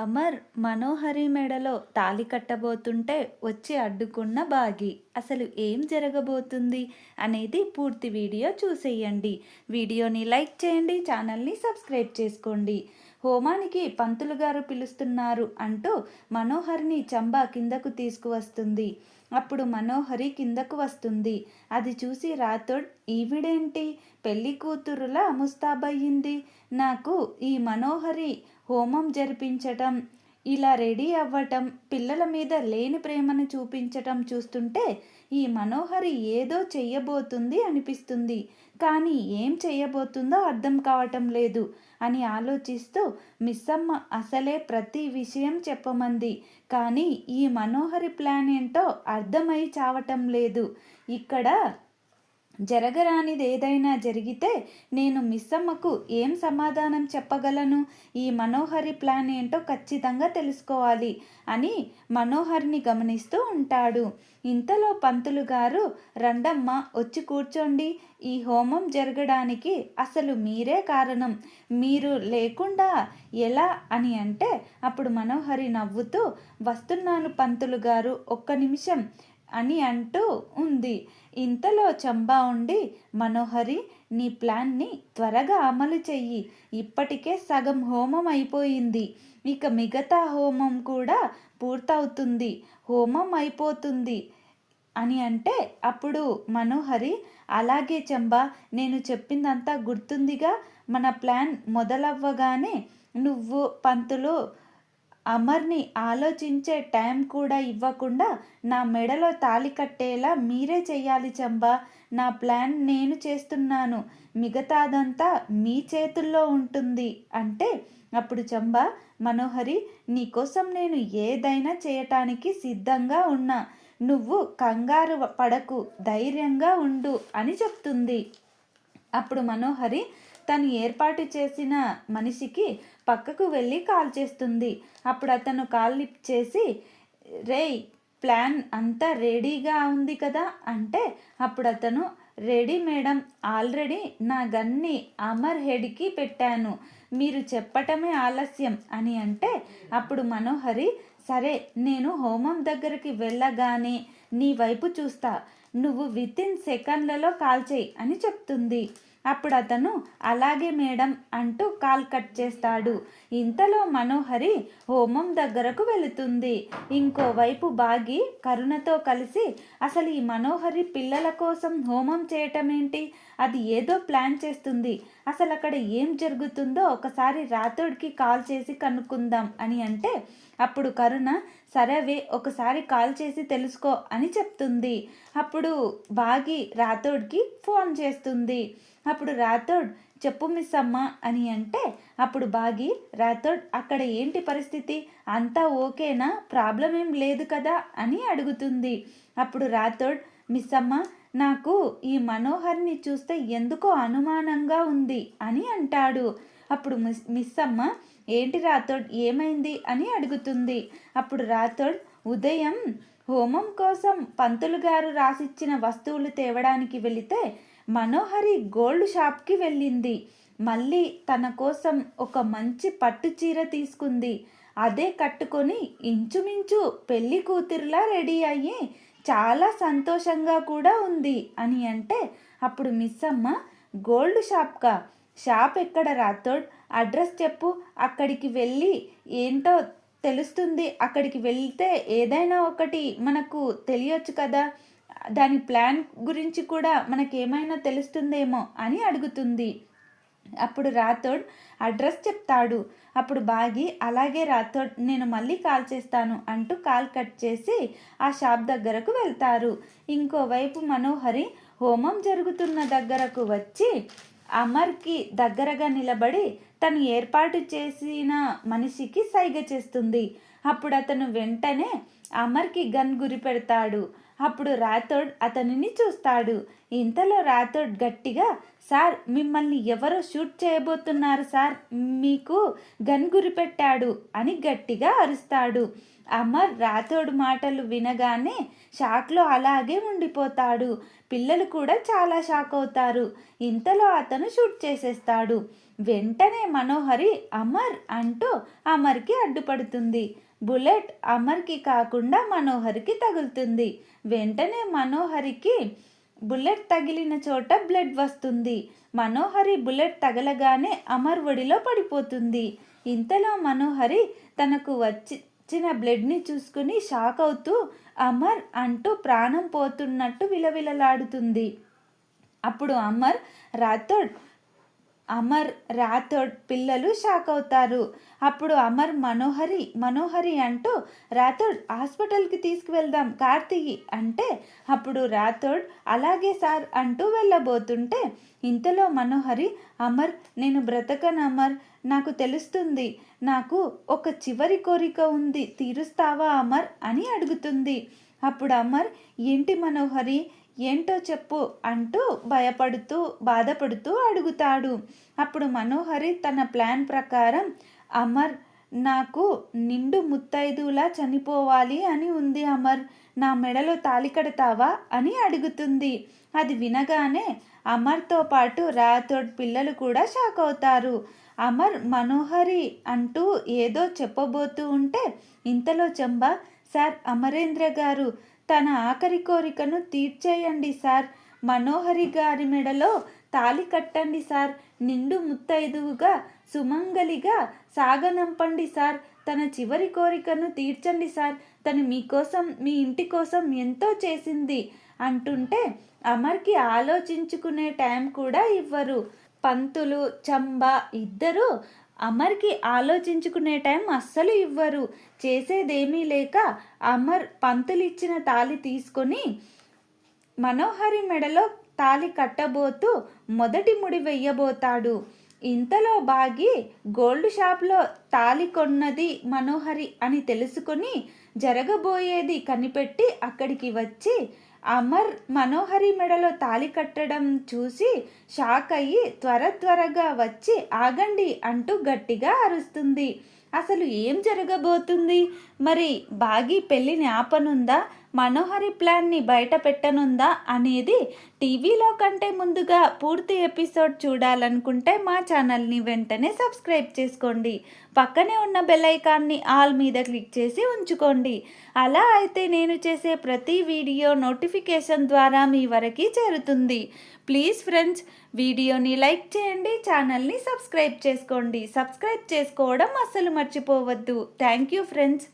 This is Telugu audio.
అమర్ మనోహరి మెడలో తాళి కట్టబోతుంటే వచ్చి అడ్డుకున్న బాగి. అసలు ఏం జరగబోతుంది అనేది పూర్తి వీడియో చూసేయండి. వీడియోని లైక్ చేయండి, ఛానల్ని సబ్స్క్రైబ్ చేసుకోండి. హోమానికి పంతులు గారు పిలుస్తున్నారు అంటూ మనోహరిని చంబా కిందకు తీసుకువస్తుంది. అప్పుడు మనోహరి కిందకు వస్తుంది. అది చూసి రాథోడ్, ఈవిడేంటి పెళ్లి కూతురులా ముస్తాబయ్యింది, నాకు ఈ మనోహరి హోమం జరిపించటం, ఇలా రెడీ అవ్వటం, పిల్లల మీద లేని ప్రేమను చూపించటం చూస్తుంటే ఈ మనోహరి ఏదో చెయ్యబోతుంది అనిపిస్తుంది. కానీ ఏం చెయ్యబోతుందో అర్థం కావటం లేదు అని ఆలోచిస్తూ మిస్సమ్మ అసలే ప్రతి విషయం చెప్పమంది. కానీ ఈ మనోహరి ప్లాన్ ఏంటో అర్థమై చావటం లేదు. ఇక్కడ జరగరానిది ఏదైనా జరిగితే నేను మిస్సమ్మకు ఏం సమాధానం చెప్పగలను? ఈ మనోహరి ప్లాన్ ఏంటో ఖచ్చితంగా తెలుసుకోవాలి అని మనోహర్ని గమనిస్తూ ఉంటాడు. ఇంతలో పంతులు గారు, రండమ్మ వచ్చి కూర్చోండి, ఈ హోమం జరగడానికి అసలు మీరే కారణం, మీరు లేకుండా ఎలా అని అంటే అప్పుడు మనోహరి నవ్వుతూ, వస్తున్నాను పంతులు గారు, ఒక్క నిమిషం అని అంటూ ఉంది. ఇంతలో చంబా ఉండి, మనోహరి నీ ప్లాన్ని త్వరగా అమలు చెయ్యి, ఇప్పటికే సగం హోమం అయిపోయింది, ఇక మిగతా హోమం కూడా పూర్తవుతుంది, హోమం అయిపోతుంది అని అంటే అప్పుడు మనోహరి, అలాగే చంబా, నేను చెప్పిందంతా గుర్తుందిగా, మన ప్లాన్ మొదలవ్వగానే నువ్వు పంతులు అమర్ని ఆలోచించే టైం కూడా ఇవ్వకుండా నా మెడలో తాళి కట్టేలా మీరే చెయ్యాలి చంబా, నా ప్లాన్ నేను చేస్తున్నాను, మిగతాదంతా మీ చేతుల్లో ఉంటుంది అంటే అప్పుడు చంబా, మనోహరి నీకోసం నేను ఏదైనా చేయటానికి సిద్ధంగా ఉన్నా, నువ్వు కంగారు పడకు, ధైర్యంగా ఉండు అని చెప్తుంది. అప్పుడు మనోహరి తను ఏర్పాటు చేసిన మనిషికి పక్కకు వెళ్ళి కాల్ చేస్తుంది. అప్పుడు అతను కాల్ లిఫ్ట్ చేసి, రేయ్ ప్లాన్ అంతా రెడీగా ఉంది కదా అంటే అప్పుడు అతను, రెడీ మేడం, ఆల్రెడీ నా గన్ని అమర్ హెడ్కి పెట్టాను, మీరు చెప్పటమే ఆలస్యం అని అంటే అప్పుడు మనోహరి, సరే నేను హోమం దగ్గరికి వెళ్ళగానే నీ వైపు చూస్తా, నువ్వు వితిన్ సెకండ్లలో కాల్ చేయి అని చెప్తుంది. అప్పుడు అతను అలాగే మేడం అంటూ కాల్ కట్ చేస్తాడు. ఇంతలో మనోహరి హోమం దగ్గరకు వెళుతుంది. ఇంకోవైపు బాగి కరుణతో కలిసి, అసలు ఈ మనోహరి పిల్లల కోసం హోమం చేయటం ఏంటి, అది ఏదో ప్లాన్ చేస్తుంది, అసలు అక్కడ ఏం జరుగుతుందో ఒకసారి రాథోడ్కి కాల్ చేసి కనుక్కుందాం అని అంటే అప్పుడు కరుణ, సరేవే ఒకసారి కాల్ చేసి తెలుసుకో అని చెప్తుంది. అప్పుడు బాగి రాథోడ్కి ఫోన్ చేస్తుంది. అప్పుడు రాథోడ్, చెప్పు మిస్ అమ్మ అని అంటే అప్పుడు బాగి, రాథోడ్ అక్కడ ఏంటి పరిస్థితి, అంతా ఓకేనా, ప్రాబ్లం ఏం లేదు కదా అని అడుగుతుంది. అప్పుడు రాథోడ్, మిస్ అమ్మ నాకు ఈ మనోహర్ని చూస్తే ఎందుకో అనుమానంగా ఉంది అని అంటాడు. అప్పుడు మిస్ అమ్మ, ఏంటి రాథోడ్ ఏమైంది అని అడుగుతుంది. అప్పుడు రాథోడ్, ఉదయం హోమం కోసం పంతులు గారు రాసిచ్చిన వస్తువులు తేవడానికి వెళితే మనోహరి గోల్డ్ షాప్కి వెళ్ళింది, మళ్ళీ తన కోసం ఒక మంచి పట్టు చీర తీసుకుంది, అదే కట్టుకొని ఇంచుమించు పెళ్లి కూతురులా రెడీ అయ్యి చాలా సంతోషంగా కూడా ఉంది అని అంటే అప్పుడు మిస్ అమ్మ, గోల్డ్ షాప్కా, షాప్ ఎక్కడ రాథోడ్, అడ్రస్ చెప్పు, అక్కడికి వెళ్ళి ఏంటో తెలుస్తుంది, అక్కడికి వెళ్తే ఏదైనా ఒకటి మనకు తెలియచ్చు కదా, దాని ప్లాన్ గురించి కూడా మనకేమైనా తెలుస్తుందేమో అని అడుగుతుంది. అప్పుడు రాథోడ్ అడ్రస్ చెప్తాడు. అప్పుడు బాగి, అలాగే రాథోడ్, నేను మళ్ళీ కాల్ చేస్తాను అంటూ కాల్ కట్ చేసి ఆ షాప్ దగ్గరకు వెళ్తారు. ఇంకోవైపు మనోహరి హోమం జరుగుతున్న దగ్గరకు వచ్చి అమర్కి దగ్గరగా నిలబడి తను ఏర్పాటు చేసిన మనిషికి సైగ చేస్తుంది. అప్పుడు అతను వెంటనే అమర్కి గన్ గురి పెడతాడు. అప్పుడు రాథోడ్ అతనిని చూస్తాడు. ఇంతలో రాథోడ్ గట్టిగా, సార్ మిమ్మల్ని ఎవరో షూట్ చేయబోతున్నారు సార్, మీకు గన్ గురి పెట్టాడు అని గట్టిగా అరుస్తాడు. అమర్ రాథోడ్ మాటలు వినగానే షాక్లో అలాగే ఉండిపోతాడు. పిల్లలు కూడా చాలా షాక్ అవుతారు. ఇంతలో అతను షూట్ చేసేస్తాడు. వెంటనే మనోహరి అమర్ అంటూ అమర్కి అడ్డుపడుతుంది. బుల్లెట్ అమర్కి కాకుండా మనోహరికి తగులుతుంది. వెంటనే మనోహరికి బుల్లెట్ తగిలిన చోట బ్లడ్ వస్తుంది. మనోహరి బుల్లెట్ తగలగానే అమర్ ఒడిలో పడిపోతుంది. ఇంతలో మనోహరి తనకు వచ్చిన బ్లడ్ని చూసుకుని షాక్ అవుతూ అమర్ అంటూ ప్రాణం పోతున్నట్టు విలవిలలాడుతుంది. అప్పుడు అమర్ రాథోడ్ పిల్లలు షాక్ అవుతారు. అప్పుడు అమర్ మనోహరి అంటూ రాథోడ్ హాస్పిటల్కి తీసుకువెళ్దాం కార్తీకి అంటే అప్పుడు రాథోడ్ అలాగే సార్ అంటూ వెళ్ళబోతుంటే ఇంతలో మనోహరి అమర్ నేను బ్రతకను అమర్, నాకు తెలుస్తుంది, నాకు ఒక చివరి కోరిక ఉంది, తీరుస్తావా అమర్ అని అడుగుతుంది. అప్పుడు అమర్ ఏంటి మనోహరి, ఏంటో చెప్పు అంటూ భయపడుతూ బాధపడుతూ అడుగుతాడు. అప్పుడు మనోహరి తన ప్లాన్ ప్రకారం అమర్ నాకు నిండు ముత్తైదులా చనిపోవాలి అని ఉంది అమర్, నా మెడలో తాళి కడతావా అని అడుగుతుంది. అది వినగానే అమర్తో పాటు రాథోడ్ పిల్లలు కూడా షాక్ అవుతారు. అమర్ మనోహరి అంటూ ఏదో చెప్పబోతూ ఉంటే ఇంతలో చంబా సార్ అమరేంద్ర గారు తన ఆఖరి కోరికను తీర్చేయండి సార్, మనోహరి గారి మెడలో తాళి కట్టండి సార్, నిండు ముత్తైదువుగా సుమంగలిగా సాగనంపండి సార్, తన చివరి కోరికను తీర్చండి సార్, తను మీకోసం మీ ఇంటి కోసం ఎంతో చేసింది అంటుంటే అమర్కి ఆలోచించుకునే టైం కూడా ఇవ్వరు. పంతులు చంబా ఇద్దరు అమర్కి ఆలోచించుకునే టైం అస్సలు ఇవ్వరు. చేసేదేమీ లేక అమర్ పంతులు ఇచ్చిన తాళి తీసుకొని మనోహరి మెడలో తాళి కట్టబోతూ మొదటి ముడి వెయ్యబోతాడు. ఇంతలో బాగి గోల్డ్ షాప్లో తాళి కొన్నది మనోహరి అని తెలుసుకొని జరగబోయేది కనిపెట్టి అక్కడికి వచ్చి అమర్ మనోహరి మెడలో తాళి కట్టడం చూసి షాక్ అయ్యి త్వరగా వచ్చి ఆగండి అంటూ గట్టిగా అరుస్తుంది. అసలు ఏం జరగబోతుంది? మరి బాగి పెళ్ళిని ఆపనుందా, మనోహరి ప్లాన్ని బయట పెట్టనుందా అనేది టీవీలో కంటే ముందుగా పూర్తి ఎపిసోడ్ చూడాలనుకుంటే మా ఛానల్ని వెంటనే సబ్స్క్రైబ్ చేసుకోండి. పక్కనే ఉన్న బెల్ ఐకాన్ని ఆల్ మీద క్లిక్ చేసి ఉంచుకోండి. అలా అయితే నేను చేసే ప్రతి వీడియో నోటిఫికేషన్ ద్వారా మీ వరకు చేరుతుంది. ప్లీజ్ ఫ్రెండ్స్, వీడియోని లైక్ చేయండి, ఛానల్ని సబ్స్క్రైబ్ చేసుకోండి. సబ్స్క్రైబ్ చేసుకోవడం అస్సలు మర్చిపోవద్దు. Thank you friends.